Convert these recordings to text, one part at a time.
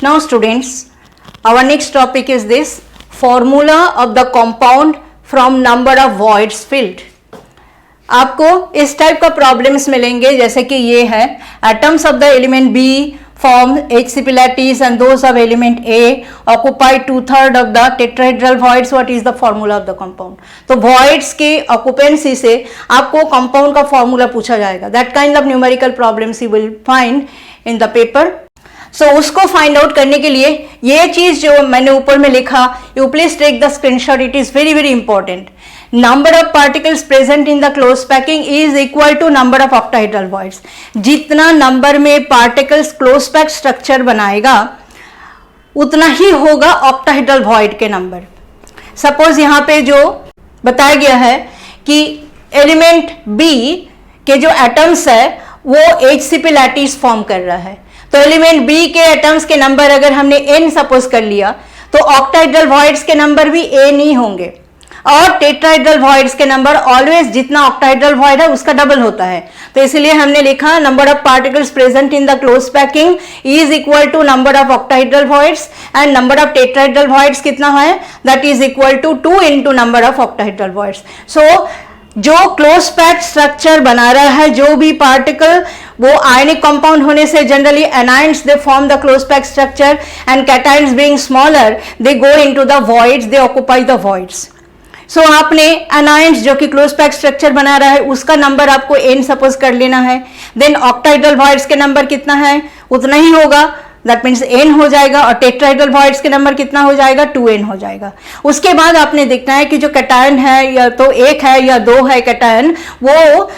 Now students, our next topic is this formula of the compound from number of voids filled. आपको इस type का problems मिलेंगे जैसे कि ये है atoms of the element B form HCP lattice and those of element A occupy 2/3 of the tetrahedral voids. What is the formula of the compound? तो voids के occupancy से आपको compound का formula पूछा जाएगा. That kind of numerical problems you will find in the paper. So उसको find out करने के लिए ये चीज जो मैंने ऊपर में लिखा, you please take the screenshot, it is very very important. Number of particles present in the close packing is equal to number of octahedral voids. जितना नंबर में पार्टिकल्स क्लोज पैक स्ट्रक्चर बनाएगा उतना ही होगा ऑक्टाहेड्रल वॉइड के number. Suppose यहाँ पे जो बताया गया है कि एलिमेंट बी के जो एटम्स है वो HCP लैटिस फॉर्म कर रहा है, तो एलिमेंट बी के एटम्स के नंबर अगर हमने n सपोज कर लिया तो ऑक्टाहेड्रल वॉइड्स के नंबर भी n ही होंगे. और टेट्राहेड्रल वॉइड्स के नंबर ऑलवेज जितना ऑक्टाहेड्रल वॉइड है उसका डबल होता है. तो इसलिए हमने लिखा number of particles present in the close packing is equal to number of octahedral voids and number of tetrahedral voids कितना है, that is equal to 2 into number of octahedral voids. So जो close pack structure बना रहा है, जो भी particle वो आयनिक compound होने से generally anions they form the close pack structure and cations being smaller they go into the voids, they occupy the voids. So आपने एनायंस जो कि क्लोज पैक स्ट्रक्चर बना रहा है उसका नंबर आपको n सपोज कर लेना है. देन ऑक्टाहेड्रल वॉइड्स के नंबर कितना है उतना ही होगा, दैट मीन्स n हो जाएगा. और टेट्राहेड्रल वॉइड्स के नंबर कितना हो जाएगा, 2n हो जाएगा. उसके बाद आपने देखना है कि जो कैटायन है या तो एक है या दो है कैटायन, वो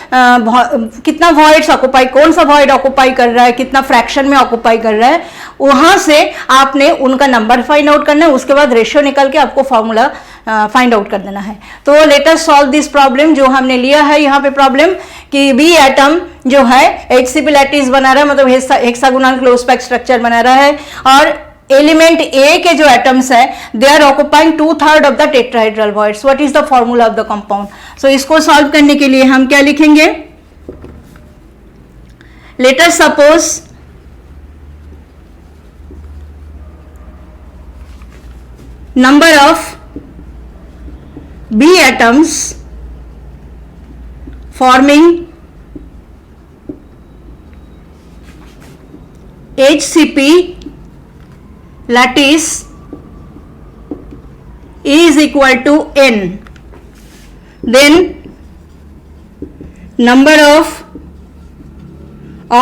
कितना वॉइड्स ऑक्यूपाई, कौन सा वॉइड ऑक्यूपाई कर रहा है, कितना फ्रैक्शन में ऑक्यूपाई कर रहा है, वहां से आपने उनका नंबर फाइंड आउट करना है. उसके बाद रेशियो निकल के आपको फॉर्मूला फाइंड आउट कर देना है. तो let us solve this problem. जो हमने लिया है यहाँ पे प्रॉब्लम कि बी एटम जो है HCP लैटिस बना रहा है, मतलब हेक्सागोनल क्लोज पैक स्ट्रक्चर बना रहा है, और एलिमेंट ए के जो एटम्स है they are occupying 2/3 of the tetrahedral voids. What is the formula of the compound? So इसको सॉल्व करने के लिए हम क्या लिखेंगे, let us suppose number of B atoms forming HCP lattice is equal to n. Then number of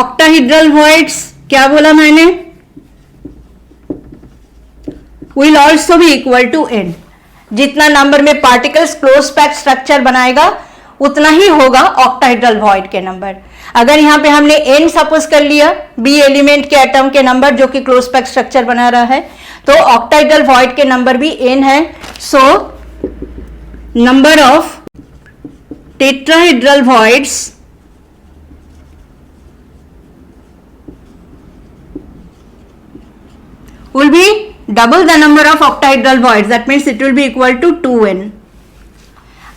octahedral voids, क्या बोला मैंने, will also be equal to n. जितना नंबर में पार्टिकल्स क्लोज पैक स्ट्रक्चर बनाएगा उतना ही होगा ऑक्टाहेड्रल वॉइड के नंबर. अगर यहाँ पे हमने n सपोज कर लिया बी एलिमेंट के एटम के नंबर जो कि क्लोज पैक स्ट्रक्चर बना रहा है, तो ऑक्टाहेड्रल वॉइड के नंबर भी n है. सो number of tetrahedral voids will be double the number of octahedral voids, that means it will be equal to 2n.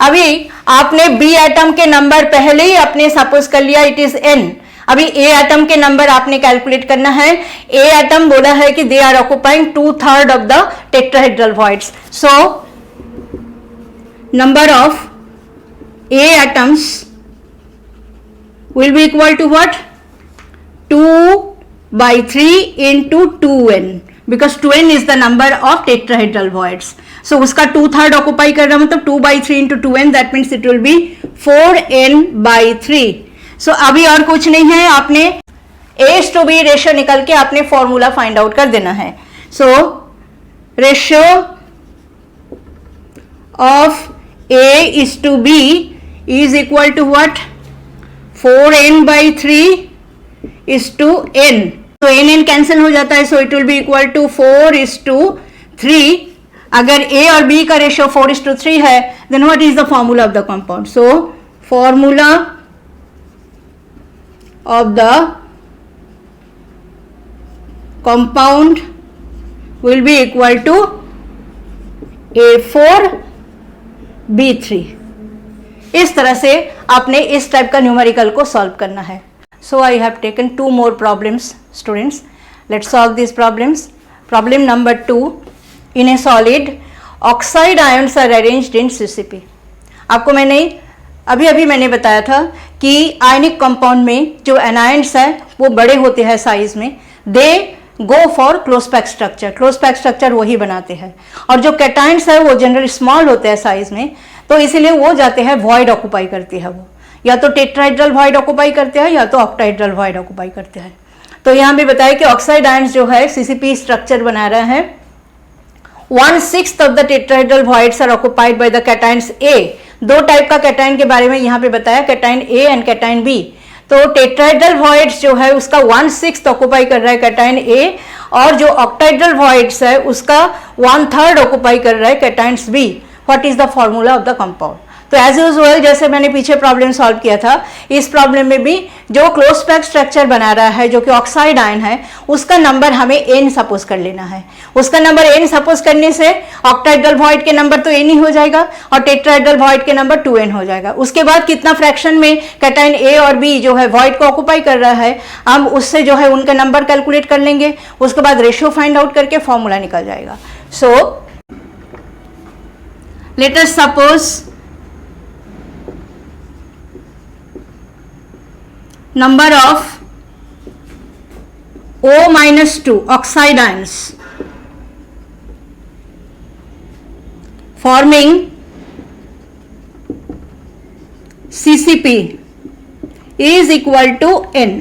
अभी आपने B एटम के नंबर पहले ही आपने सपोज कर लिया इट इज n. अभी A एटम के नंबर आपने कैलकुलेट करना है. A एटम बोला है कि they are occupying 2/3 of the tetrahedral voids. So number of A atoms will be equal to what, 2/3 into 2n, because 2n is the number of tetrahedral voids. So उसका 2/3 occupy कर रहा मतलब 2/3 into 2n, that means it will be 4n/3. So अभी और कुछ नहीं है, आपने A to B रेशियो निकल के आपने फॉर्मूला फाइंड आउट कर देना है. So ratio of A is to B is equal to what, 4n/3 is to n. तो n कैंसिल हो जाता है, so it will be equal to 4:3. अगर A और B का रेशियो 4:3 है, then what is the formula of the compound? So formula of the compound will be equal to A4B3. इस तरह से आपने इस टाइप का न्यूमेरिकल को सॉल्व करना है. So I have taken 2 more problems, students. Let's solve these problems. Problem number 2, in a solid oxide ions are arranged in CCP। आपको अभी मैंने बताया था कि आयनिक कंपाउंड में जो एनायंस है वो बड़े होते हैं साइज में, they go for close pack structure, close pack structure वही बनाते हैं, और जो कैटायंस है वो जनरली स्मॉल होते हैं साइज में, तो इसीलिए वो जाते हैं वॉइड ऑक्यूपाई करती है, वो या तो टेट्राहेड्रल वॉइड ऑक्यूपाई करते हैं या तो ऑक्टाहेड्रल वॉइड ऑक्यूपाई करते हैं। तो यहाँ भी बताया कि ऑक्साइड आयन्स जो है CCP स्ट्रक्चर बना रहे हैं। 1/6 of the tetrahedral voids are occupied by the cations A। दो टाइप का कैटायन के बारे में यहाँ पे बताया, cation A and cation B। तो टेट्राहेड्रल वॉइड्स जो है उसका 1/6 ऑक्यूपाई कर रहा है कैटायन A, और जो ऑक्टाहेड्रल वॉइड्स है उसका 1/3 ऑक्यूपाई कर रहा है cations B। What is the formula of the compound? तो एज यूजुअल जैसे मैंने पीछे प्रॉब्लम सॉल्व किया था, इस प्रॉब्लम में भी जो क्लोज पैक स्ट्रक्चर बना रहा है जो कि ऑक्साइड आयन है, उसका नंबर हमें n सपोज कर लेना है। उसका नंबर n सपोज करने से ऑक्टाहेड्रल वॉइड के नंबर तो n ही हो जाएगा और टेट्राहेड्रल वॉइड के नंबर 2n हो जाएगा। उसके बाद कितना फ्रैक्शन में कैटायन A और B जो है वॉइड को ऑक्यूपाई कर रहा है, हम उससे जो है उनका नंबर कैलकुलेट कर लेंगे, उसके बाद रेशियो फाइंड आउट करके फॉर्मूला निकल जाएगा। So let us suppose number of O-2 oxide ions forming CCP is equal to N.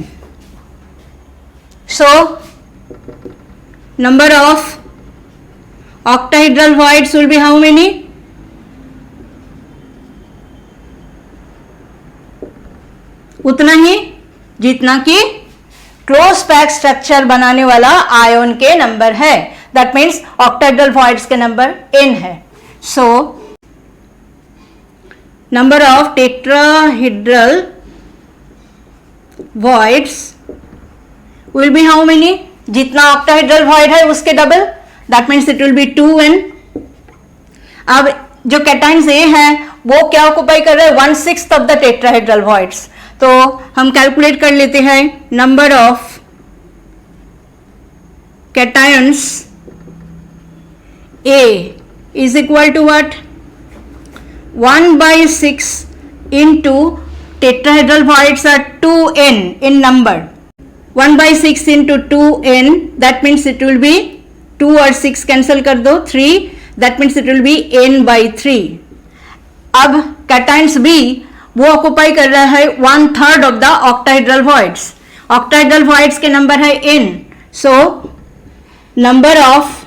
So number of octahedral voids will be how many? उतना ही जितना कि क्लोज पैक स्ट्रक्चर बनाने वाला ion के number है, दैट मीन्स ऑक्टाहेड्रल वॉइड्स के number n है। सो number of tetrahedral voids will be how many? जितना ऑक्टाहेड्रल वॉइड है उसके double, that means it will B 2n। अब जो कैटायंस A है वो क्या ऑक्यूपाई कर रहा है? 1/6 ऑफ द टेट्राहेड्रल वॉइड्स। तो हम कैलकुलेट कर लेते हैं number of cations A is equal to what? 1/6 into tetrahedral voids are 2n in number, 1/6 into 2n, that means it will be 2 और 6 कैंसिल कर दो, 3, that means it will be n/3। अब cations B वो occupy कर रहा है 1/3 of the octahedral voids. Octahedral voids के number है n। So number of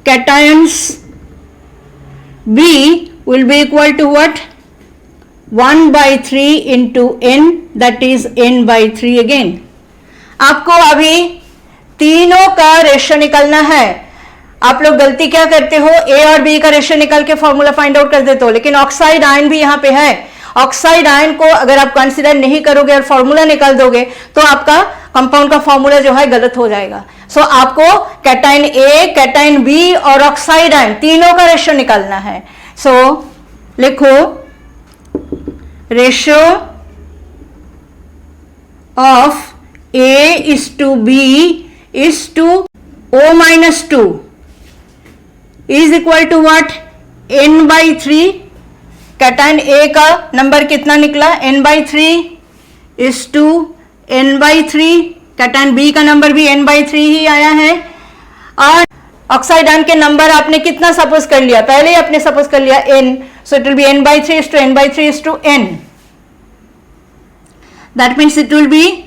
cations B will be equal to what? 1/3 into n, that is n/3 again। आपको अभी तीनों का रेशियो निकालना है। आप लोग गलती क्या करते हो, A और B का रेशियो निकाल के फॉर्मूला फाइंड आउट कर देते हो, लेकिन ऑक्साइड आयन भी यहाँ पे है। ऑक्साइड आयन को अगर आप कंसीडर नहीं करोगे और फॉर्मूला निकाल दोगे तो आपका कंपाउंड का फॉर्मूला जो है गलत हो जाएगा। सो आपको कैटायन A, कैटायन B और ऑक्साइड आयन तीनों का रेशियो निकालना है। सो लिखो ratio of A:B is to O-2 is equal to what? n/3। Cation A का नंबर कितना निकला? n/3 is to n/3। Cation B का नंबर भी n/3 ही आया है। और ऑक्साइड आयन के नंबर आपने कितना सपोज कर लिया? पहले ही आपने सपोज कर लिया n, so it will be n/3 is to n/3 is to n। That means it will be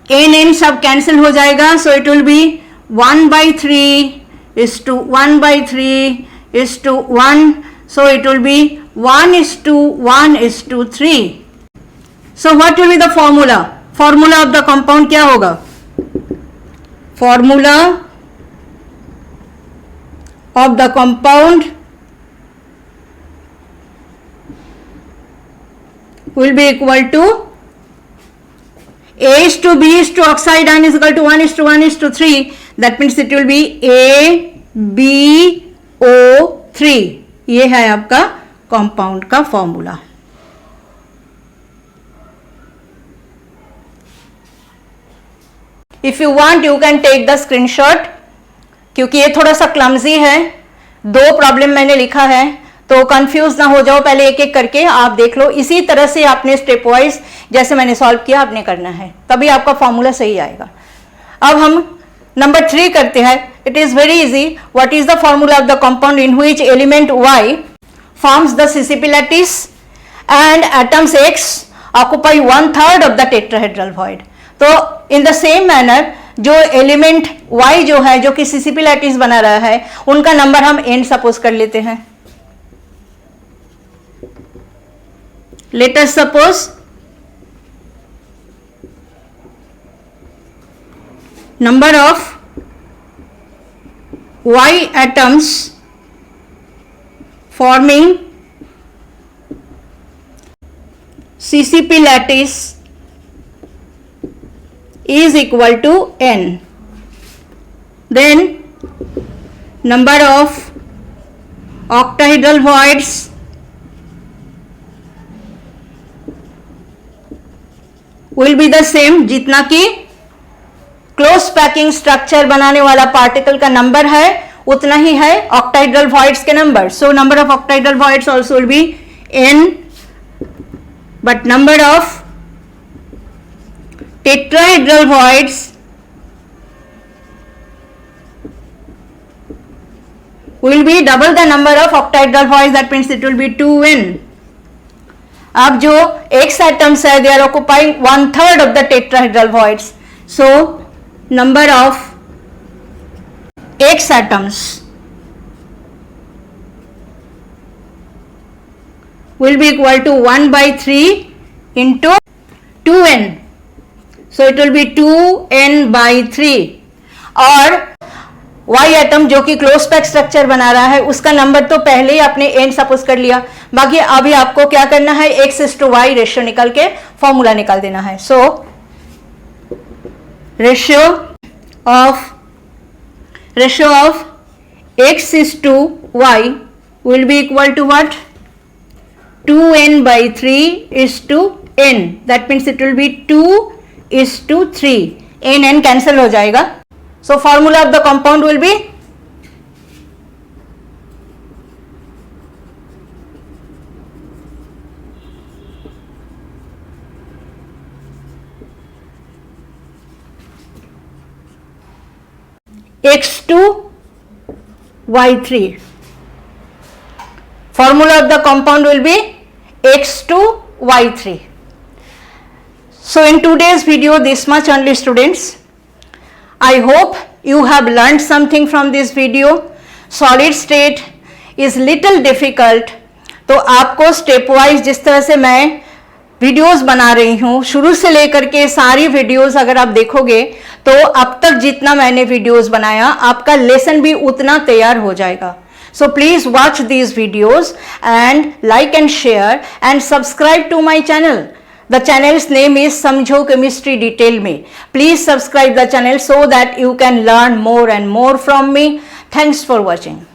n सब कैंसिल हो जाएगा, so it will be 1/3 is to 1/3 is to 1, so it will be 1:1 is to 3। So what will be the formula? Formula of the compound क्या होगा? Formula of the compound will be equal to A:B to oxide ion is equal to 1:1:3। That means it will be AbO3। ये है आपका compound का formula. If you want you can take the screenshot, क्योंकि ये थोड़ा सा clumsy है, 2 problem मैंने लिखा है, तो कंफ्यूज ना हो जाओ, पहले एक एक करके आप देख लो। इसी तरह से आपने स्टेप वाइज जैसे मैंने सॉल्व किया आपने करना है, तभी आपका फॉर्मूला सही आएगा। अब हम नंबर 3 करते हैं। It is very easy. What is the formula of the compound in which element Y forms the ccp lattice and atoms X occupy 1/3 of the tetrahedral void? तो इन द सेम मैनर जो element Y जो है, जो कि CCP lattice बना रहा है, उनका नंबर हम n सपोज कर लेते हैं। Late us suppose number of Y atoms forming CCP lattice is equal to n. Then number of octahedral voids will be the same, जितना कि क्लोज पैकिंग स्ट्रक्चर बनाने वाला पार्टिकल का नंबर है उतना ही है ऑक्टाहेड्रल वॉइड्स के number. So number of octahedral voids also will be n, but number of tetrahedral voids will be double the number of octahedral voids, that means it will be 2n. अब जो X atoms है, they are occupying 1/3 of the tetrahedral voids. So number of X atoms will be equal to 1/3 into 2n. So it will be 2n/3. और Y atom जो कि close pack structure बना रहा है उसका नंबर तो पहले ही आपने n सपोज कर लिया, बाकी अभी आपको क्या करना है, X:Y रेशियो निकाल के फॉर्मूला निकाल देना है। सो ratio of X:Y will be equal to what? 2n/3 is to n. That means it will be 2:3. n cancel हो जाएगा. So formula of the compound will be X2Y3. Formula of the compound will be X2Y3. So in today's video this much only, students. I hope you have learned something from this video. Solid state is little difficult, तो आपको step wise जिस तरह से मैं videos बना रही हूँ, शुरू से लेकर के सारी वीडियोस अगर आप देखोगे तो अब तक जितना मैंने वीडियोस बनाया आपका लेसन भी उतना तैयार हो जाएगा। So please watch these videos and like and share and subscribe to my channel. The channel's name is Samjho Chemistry Detail Me. Please subscribe the channel so that you can learn more and more from me. Thanks for watching.